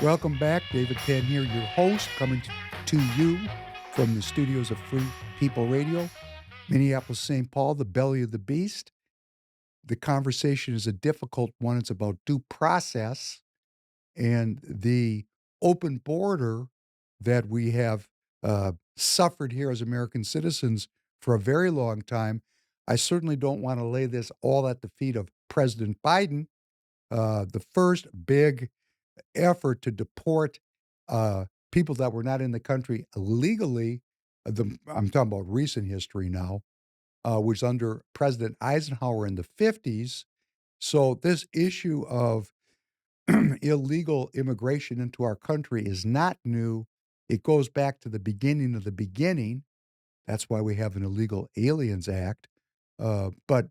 Welcome back. David Penn here, your host, coming to you from the studios of Free People Radio, Minneapolis, St. Paul, the belly of the beast. The conversation is a difficult one. It's about due process and the open border that we have suffered here as American citizens for a very long time. I certainly don't want to lay this all at the feet of President Biden. The first big effort to deport people that were not in the country illegally. I'm talking about recent history now, was under President Eisenhower in the 50s. So, this issue of illegal immigration into our country is not new. It goes back to the beginning of the beginning. That's why we have an Illegal Aliens Act. But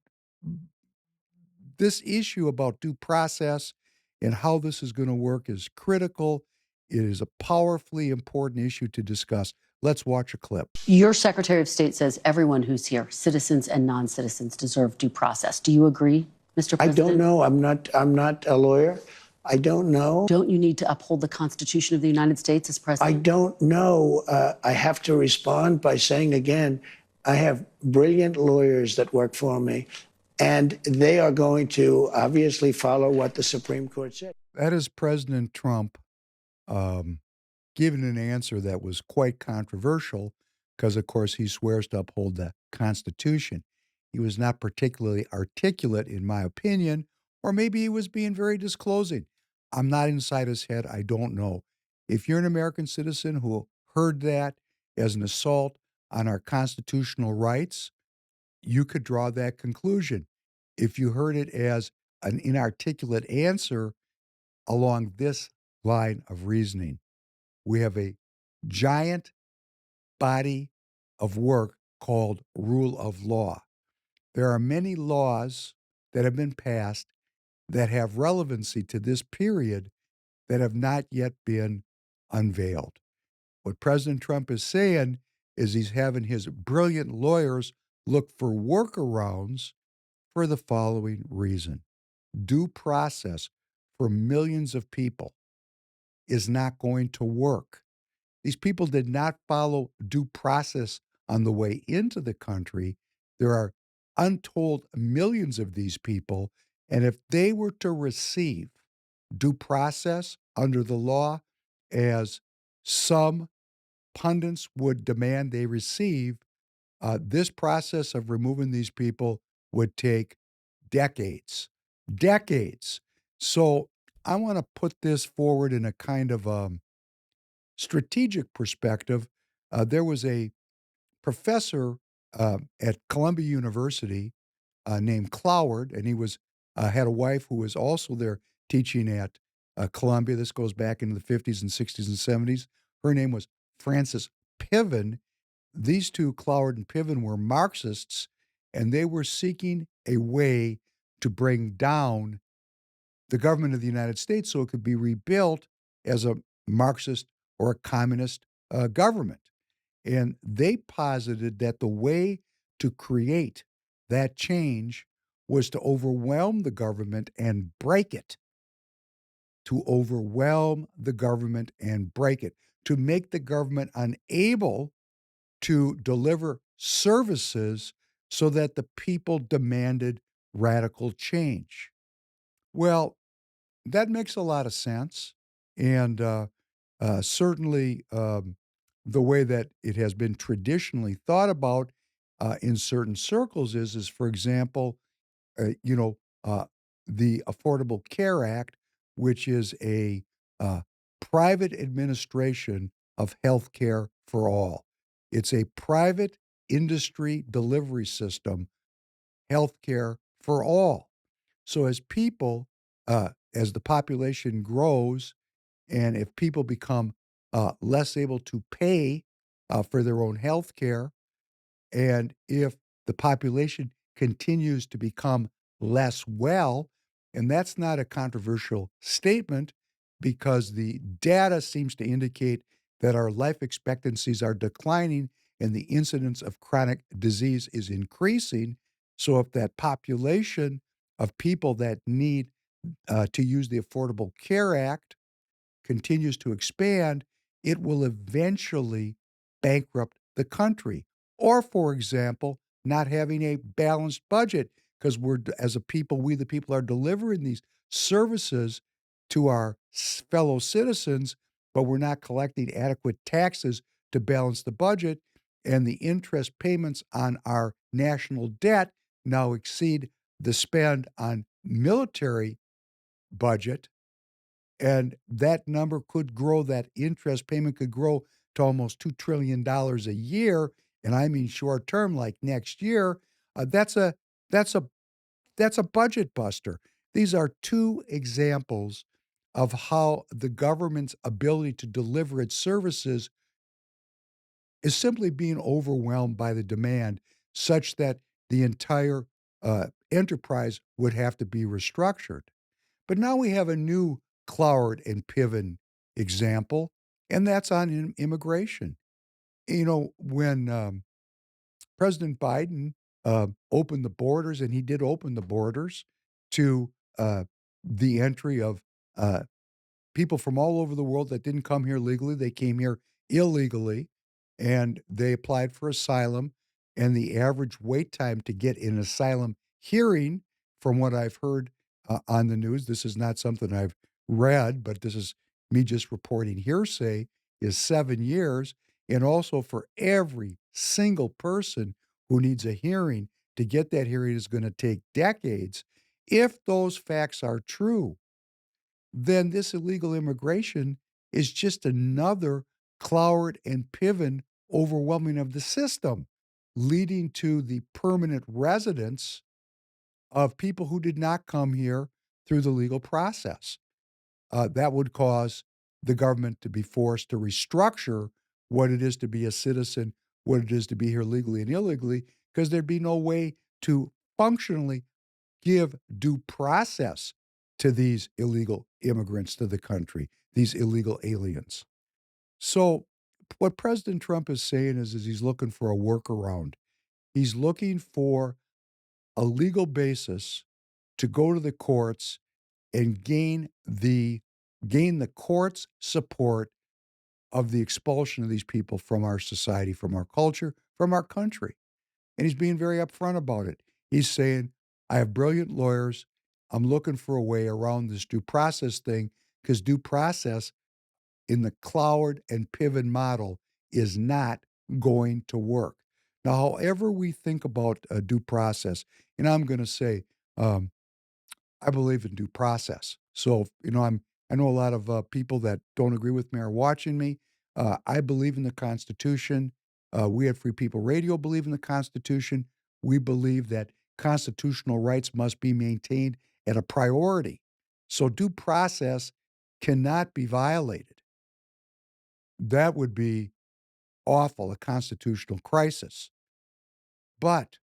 this issue about due process and how this is going to work is critical. It is a powerfully important issue to discuss. Let's watch a clip. Your Secretary of State says everyone who's here, citizens and non-citizens, deserve due process. Do you agree, Mr. President? I don't know. I'm not a lawyer. I don't know. Don't you need to uphold the Constitution of the United States as president? I don't know. I have to respond by saying again, I have brilliant lawyers that work for me, and they are going to obviously follow what the Supreme Court said. That is President Trump giving an answer that was quite controversial because, of course, he swears to uphold the Constitution. He was not particularly articulate, in my opinion, or maybe he was being very disclosing. I'm not inside his head. I don't know. If you're an American citizen who heard that as an assault on our constitutional rights, you could draw that conclusion. If you heard it as an inarticulate answer along this line of reasoning, we have a giant body of work called rule of law. There are many laws that have been passed that have relevancy to this period that have not yet been unveiled. What President Trump is saying is he's having his brilliant lawyers look for workarounds for the following reason. Due process for millions of people is not going to work. These people did not follow due process on the way into the country. There are untold millions of these people. And if they were to receive due process under the law, as some pundits would demand they receive, this process of removing these people would take decades. Decades. So I want to put this forward in a kind of strategic perspective. There was a professor at Columbia University named Cloward, and he was had a wife who was also there teaching at Columbia. This goes back into the 50s and 60s and 70s. Her name was Frances Piven. These two, Cloward and Piven, were Marxists, and they were seeking a way to bring down the government of the United States so it could be rebuilt as a Marxist or a communist government. And they posited that the way to create that change was to overwhelm the government and break it. To overwhelm the government and break it. To make the government unable to deliver services so that the people demanded radical change. Well, that makes a lot of sense. And certainly the way that it has been traditionally thought about in certain circles is for example, uh, you know, uh, the Affordable Care Act, which is a uh, private administration of health care for all. It's a private industry delivery system, health care for all. So as the population grows, and if people become less able to pay for their own health care, and if the population continues to become less well, and that's not a controversial statement because the data seems to indicate that our life expectancies are declining and the incidence of chronic disease is increasing. So, if that population of people that need to use the Affordable Care Act continues to expand, it will eventually bankrupt the country. Or, for example, not having a balanced budget because as a people, we the people are delivering these services to our fellow citizens, but we're not collecting adequate taxes to balance the budget. And the interest payments on our national debt now exceed the spend on military budget, and that number could grow, that interest payment could grow to almost $2 trillion a year, and I mean short term, like next year. That's a that's a that's a budget buster. These are two examples of how the government's ability to deliver its services is simply being overwhelmed by the demand, such that the entire enterprise would have to be restructured. But now we have a new Cloward and Piven example, and that's on immigration. When President Biden opened the borders, and he did open the borders to the entry of uh, people from all over the world that didn't come here legally. They came here illegally, and they applied for asylum. And the average wait time to get an asylum hearing, from what I've heard on the news, this is not something I've read, but this is me just reporting hearsay, is 7 years. And also, for every single person who needs a hearing, to get that hearing is going to take decades. If those facts are true, then this illegal immigration is just another Cloward and Piven overwhelming of the system, leading to the permanent residence of people who did not come here through the legal process. That would cause the government to be forced to restructure what it is to be a citizen, what it is to be here legally and illegally, because there'd be no way to functionally give due process to these illegal immigrants to the country, these illegal aliens. So, what President Trump is saying is he's looking for a workaround. He's looking for a legal basis to go to the courts and gain the court's support of the expulsion of these people from our society, from our culture, from our country. And he's being very upfront about it. He's saying, I have brilliant lawyers. I'm looking for a way around this due process thing, because due process in the Cloward and Piven model is not going to work. Now, however we think about due process, and I'm going to say, um, I believe in due process. So, I know a lot of people that don't agree with me are watching me. I believe in the Constitution. We at Free People Radio believe in the Constitution. We believe that constitutional rights must be maintained at a priority. So due process cannot be violated. That would be awful, a constitutional crisis. But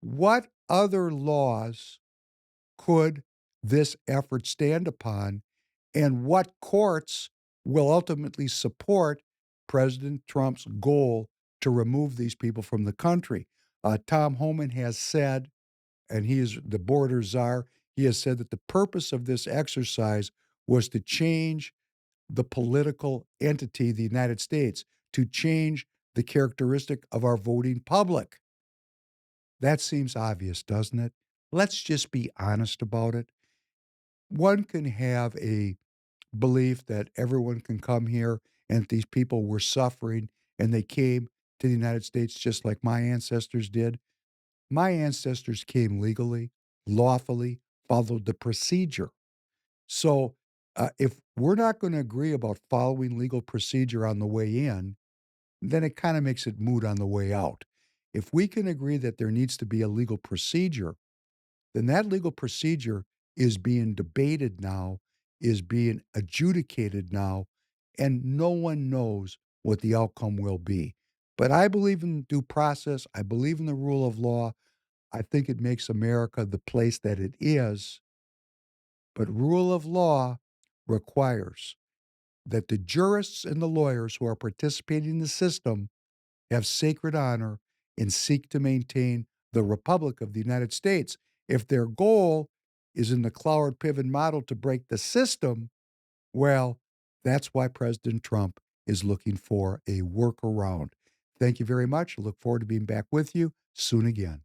what other laws could this effort stand upon, and what courts will ultimately support President Trump's goal to remove these people from the country? Tom Homan has said, and he is the border czar, he has said that the purpose of this exercise was to change the political entity, the United States, to change the characteristic of our voting public. That seems obvious, doesn't it? Let's just be honest about it. One can have a belief that everyone can come here, and these people were suffering and they came to the United States just like my ancestors did. My ancestors came legally, lawfully, followed the procedure. So, if we're not going to agree about following legal procedure on the way in, then it kind of makes it moot on the way out. If we can agree that there needs to be a legal procedure, then that legal procedure is being debated now, is being adjudicated now, and no one knows what the outcome will be. But I believe in due process. I believe in the rule of law. I think it makes America the place that it is. But rule of law requires that the jurists and the lawyers who are participating in the system have sacred honor and seek to maintain the Republic of the United States. If their goal is in the Cloward Piven model to break the system, well, That's why President Trump is looking for a workaround. Thank you very much. I look forward to being back with you soon again.